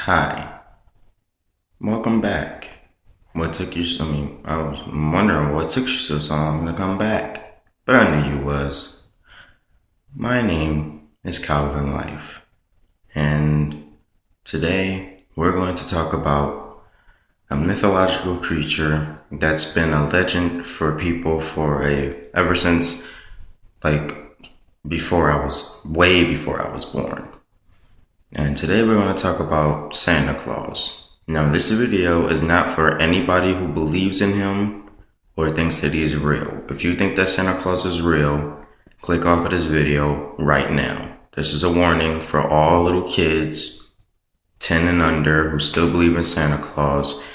Hi, welcome back. I was wondering what took you so long to come back. But I knew you was. My name is Calvin Life, and today we're going to talk about a mythological creature that's been a legend for people ever since like way before I was born. And today we're going to talk about Santa Claus. Now, this video is not for anybody who believes in him or thinks that he is real. If you think that Santa Claus is real, click off of this video right now. This is a warning for all little kids, 10 and under, who still believe in Santa Claus.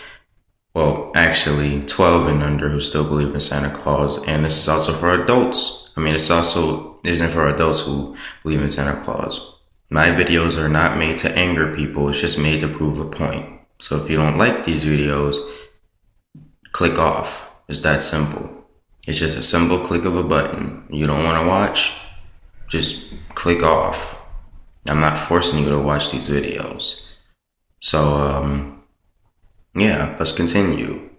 Well, actually, 12 and under who still believe in Santa Claus. And this is also for adults. This also isn't for adults who believe in Santa Claus. My videos are not made to anger people, it's just made to prove a point. So if you don't like these videos, click off. It's that simple. It's just a simple click of a button. You don't want to watch? Just click off. I'm not forcing you to watch these videos. So, yeah, let's continue.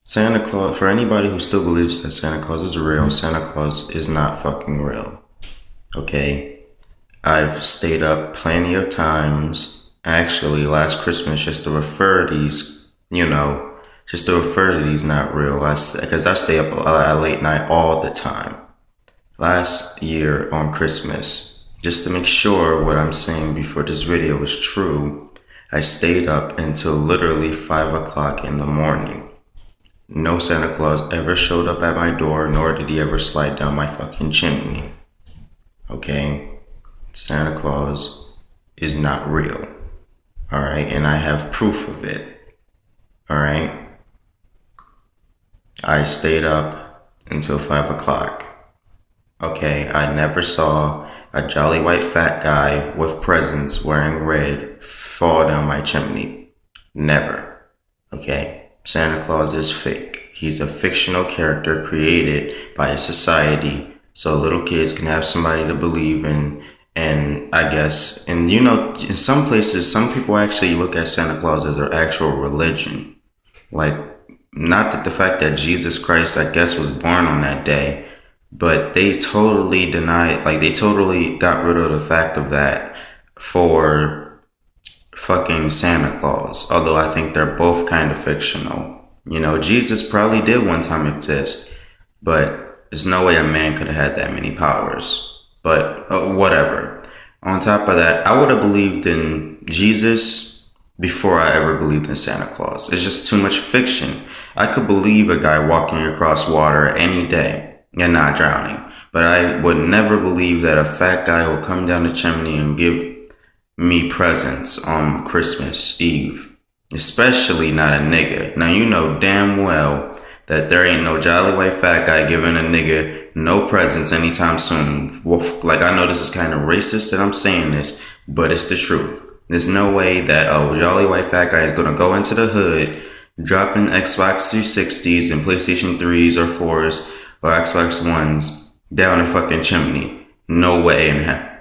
Santa Claus, for anybody who still believes that Santa Claus is real, Santa Claus is not fucking real. Okay, I've stayed up plenty of times, actually last Christmas, just to refer to these not real, because I stay up at late night all the time. Last year on Christmas, just to make sure what I'm saying before this video is true, I stayed up until literally 5 o'clock in the morning. No Santa Claus ever showed up at my door, nor did he ever slide down my fucking chimney. Okay, Santa Claus is not real. Alright, and I have proof of it. Alright, I stayed up until 5 o'clock. Okay, I never saw a jolly white fat guy with presents wearing red fall down my chimney. Never. Okay, Santa Claus is fake. He's a fictional character created by a society so little kids can have somebody to believe in. And I guess, in some places, some people actually look at Santa Claus as their actual religion. Like, not that the fact that Jesus Christ, I guess, was born on that day, but they totally they totally got rid of the fact of that for fucking Santa Claus. Although I think they're both kind of fictional. Jesus probably did one time exist, but there's no way a man could have had that many powers. But whatever. On top of that, I would have believed in Jesus before I ever believed in Santa Claus. It's just too much fiction. I could believe a guy walking across water any day and not drowning. But I would never believe that a fat guy will come down the chimney and give me presents on Christmas Eve. Especially not a nigga. Now you know damn well that there ain't no jolly white fat guy giving a nigga no presents anytime soon. Like, I know this is kind of racist that I'm saying this, but it's the truth. There's no way that a jolly white fat guy is gonna go into the hood, dropping Xbox 360s and PlayStation 3s or 4s or Xbox 1s down a fucking chimney. No way in hell.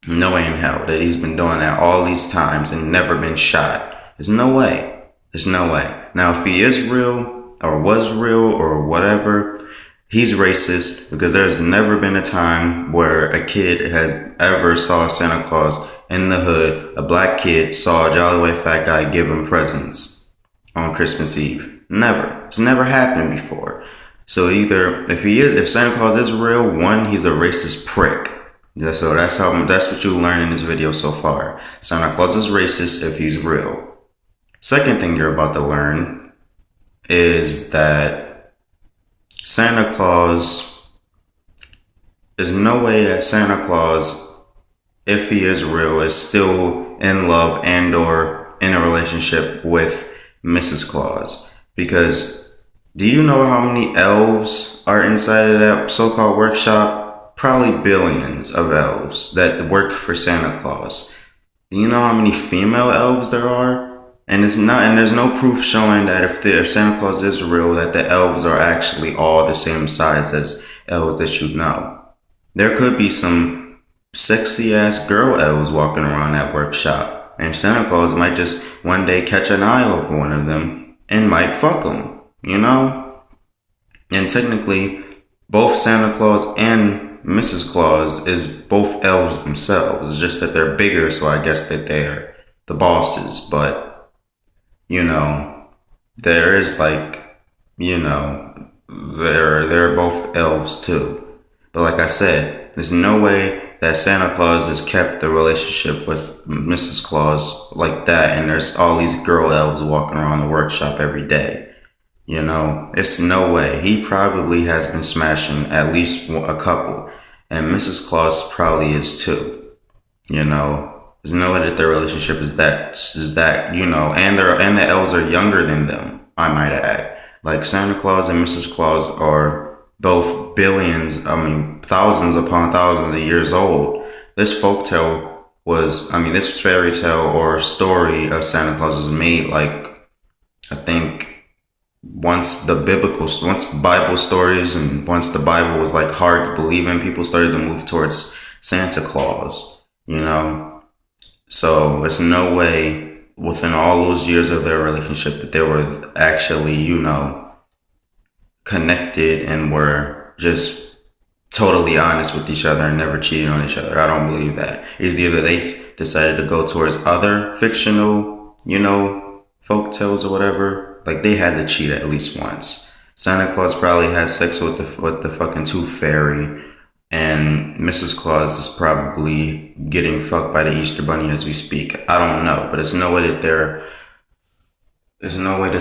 No way in hell that he's been doing that all these times and never been shot. There's no way. There's no way. Now, if he is real, or was real, or whatever, he's racist, because there's never been a time where a kid has ever saw Santa Claus in the hood. A black kid saw a jolly white fat guy give him presents on Christmas Eve. Never. It's never happened before. So either if Santa Claus is real, one, he's a racist prick. So that's what you learn in this video so far. Santa Claus is racist if he's real. Second thing you're about to learn is that Santa Claus, there's no way that Santa Claus, if he is real, is still in love and or in a relationship with Mrs. Claus. Because do you know how many elves are inside of that so-called workshop? Probably billions of elves that work for Santa Claus. Do you know how many female elves there are? And there's no proof showing that if Santa Claus is real, that the elves are actually all the same size as elves that you know. There could be some sexy ass girl elves walking around that workshop. And Santa Claus might just one day catch an eye over one of them and might fuck them, you know? And technically, both Santa Claus and Mrs. Claus is both elves themselves. It's just that they're bigger, so I guess that they're the bosses. But, you know, there is like, you know, they're both elves too. But like I said, there's no way that Santa Claus has kept the relationship with Mrs. Claus like that, and there's all these girl elves walking around the workshop every day. You know, it's no way. He probably has been smashing at least a couple, and Mrs. Claus probably is too. You know, there's no way that their relationship is that you know, and the elves are younger than them. I might add, like Santa Claus and Mrs. Claus are both billions, I mean, thousands upon thousands of years old. This folktale was, I mean, this fairy tale or story of Santa Claus was made like, I think once Bible stories and once the Bible was like hard to believe in, people started to move towards Santa Claus, you know? So it's no way within all those years of their relationship that they were actually, you know, connected and were just totally honest with each other and never cheated on each other. I don't believe that. It's either they decided to go towards other fictional, you know, folk tales or whatever. Like they had to cheat at least once. Santa Claus probably had sex with the fucking Tooth Fairy, and Mrs. Claus is probably getting fucked by the Easter Bunny as we speak. I don't know, but there's no way that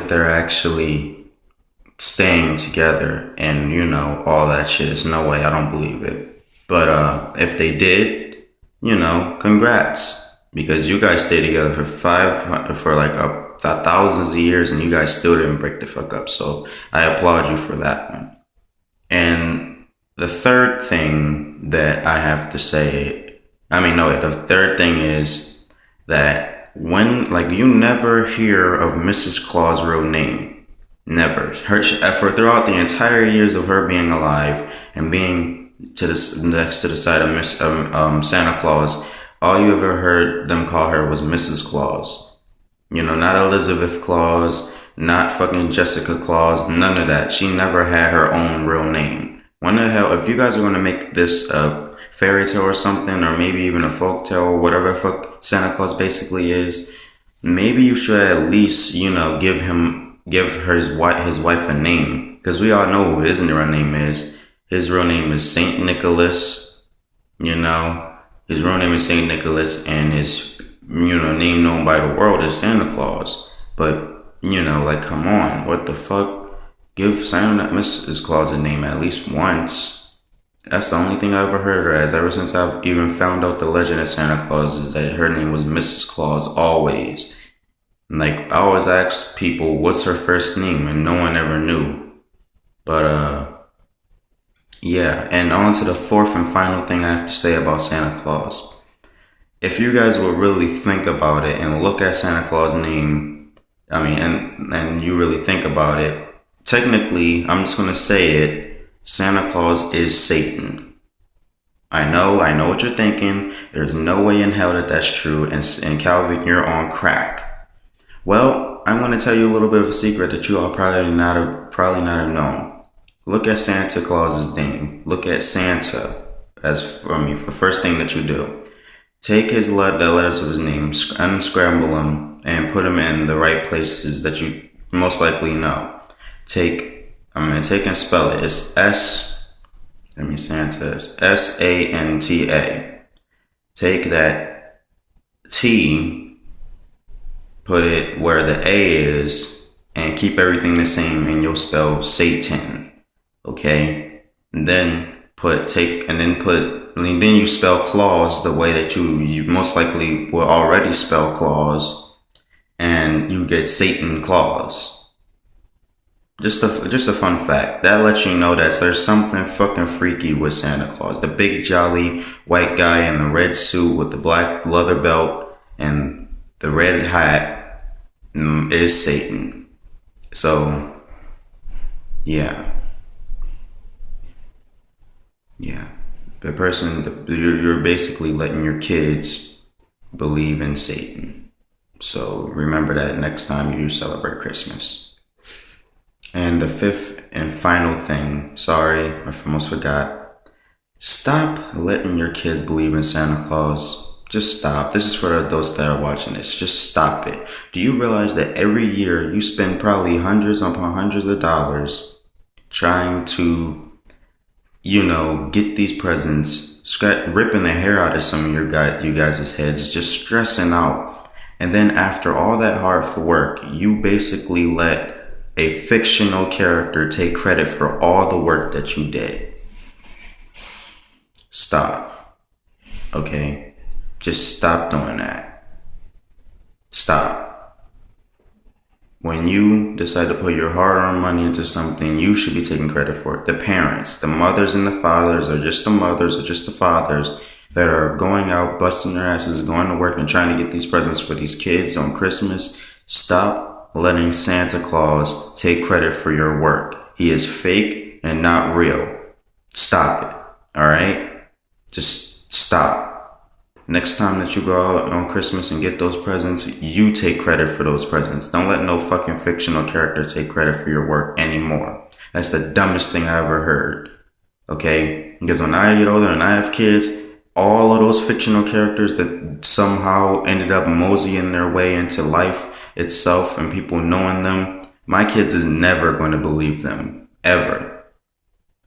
they're actually staying together and you know all that shit. There's no way. I don't believe it. But if they did, you know, congrats, because you guys stayed together for 500 for like thousands of years and you guys still didn't break the fuck up. So I applaud you for that one. And the third thing that I have to say, the third thing is that when, like, you never hear of Mrs. Claus' real name. Never. For throughout the entire years of her being alive and being next to the side of Santa Claus, all you ever heard them call her was Mrs. Claus. You know, not Elizabeth Claus, not fucking Jessica Claus, none of that. She never had her own real name. When the hell, if you guys are going to make this a fairy tale or something, or maybe even a folk tale, or whatever the fuck Santa Claus basically is, maybe you should at least, you know, give his wife a name, because we all know who his real name is. His real name is Saint Nicholas. You know, his real name is Saint Nicholas, and his, you know, name known by the world is Santa Claus. But you know, like, come on, what the fuck? Give Santa Mrs. Claus a name at least once. That's the only thing I ever heard her as. Ever since I've even found out the legend of Santa Claus, is that her name was Mrs. Claus always. Like, I always ask people, what's her first name? And no one ever knew. But, yeah. And on to the fourth and final thing I have to say about Santa Claus. If you guys would really think about it and look at Santa Claus' name, and you really think about it, technically, I'm just going to say it, Santa Claus is Satan. I know what you're thinking. There's no way in hell that that's true. And Calvin, you're on crack. Well, I'm going to tell you a little bit of a secret that you all probably not have known. Look at Santa Claus's name. Look at Santa for the first thing that you do. Take the letters of his name, unscramble them, and put them in the right places that you most likely know. I'm going to take and spell it. It's Santa is Santa. Take that T, put it where the A is, and keep everything the same, and you'll spell Satan. Okay? And then you spell Claus the way that you most likely will already spell Claus, and you get Satan Claus. Just a fun fact. That lets you know that there's something fucking freaky with Santa Claus. The big jolly white guy in the red suit with the black leather belt and the red hat is Satan. So, yeah. You're basically letting your kids believe in Satan. So remember that next time you celebrate Christmas. And the fifth and final thing, sorry, I almost forgot. Stop letting your kids believe in Santa Claus. Just stop. This is for the adults that are watching this. Just stop it. Do you realize that every year you spend probably hundreds upon hundreds of dollars trying to, get these presents, ripping the hair out of some of you guys' heads, just stressing out. And then after all that hard work, you basically let a fictional character take credit for all the work that you did. Stop. Okay? Just stop doing that. Stop. When you decide to put your hard-earned money into something, you should be taking credit for it. The parents, the mothers and the fathers, or just the mothers or just the fathers that are going out, busting their asses, going to work and trying to get these presents for these kids on Christmas, stop letting Santa Claus take credit for your work. He is fake and not real. Stop it. All right? Just stop. Next time that you go out on Christmas and get those presents, you take credit for those presents. Don't let no fucking fictional character take credit for your work anymore. That's the dumbest thing I ever heard. Okay? Because when I get older and I have kids, all of those fictional characters that somehow ended up moseying their way into life itself and people knowing them, my kids is never going to believe them. Ever.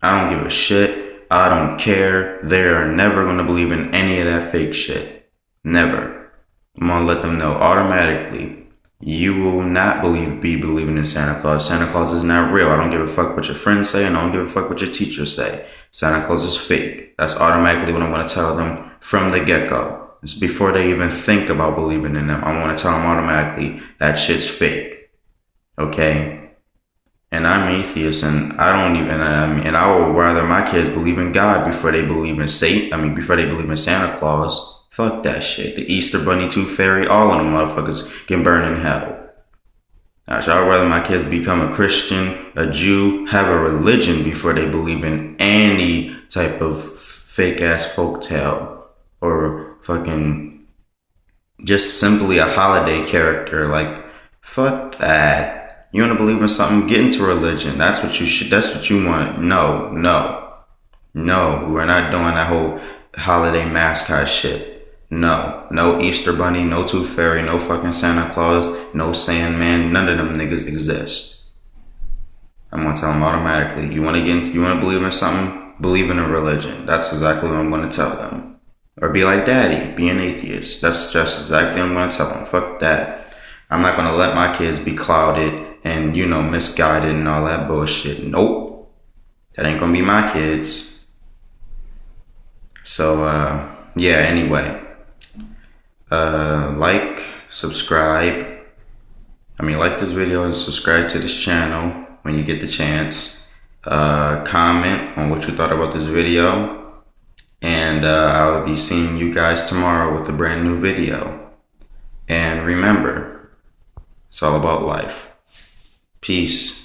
I don't give a shit. I don't care. They're never going to believe in any of that fake shit. Never. I'm going to let them know automatically. You will not be believing in Santa Claus. Santa Claus is not real. I don't give a fuck what your friends say, and I don't give a fuck what your teachers say. Santa Claus is fake. That's automatically what I'm going to tell them from the get-go. It's before they even think about believing in them. I want to tell them automatically that shit's fake. Okay? And I'm atheist, and I would rather my kids believe in God before they believe in Satan. Before they believe in Santa Claus. Fuck that shit. The Easter Bunny, Tooth Fairy, all of them motherfuckers can burn in hell. I would rather my kids become a Christian, a Jew, have a religion before they believe in any type of fake ass folktale or fucking just simply a holiday character. Like, fuck that. You want to believe in something? Get into religion. That's what you want. No. We're not doing that whole holiday mascot shit. No Easter Bunny, no Tooth Fairy, no fucking Santa Claus, no Sandman. None of them niggas exist. I'm gonna tell them automatically. You want to believe in something? Believe in a religion. That's exactly what I'm gonna tell them. Or be like Daddy, be an atheist. That's just exactly what I'm gonna tell them. Fuck that. I'm not gonna let my kids be clouded and, misguided and all that bullshit. Nope. That ain't gonna be my kids. So, anyway. Subscribe. Like this video and subscribe to this channel when you get the chance. Comment on what you thought about this video. And I'll be seeing you guys tomorrow with a brand new video. And remember, it's all about life. Peace.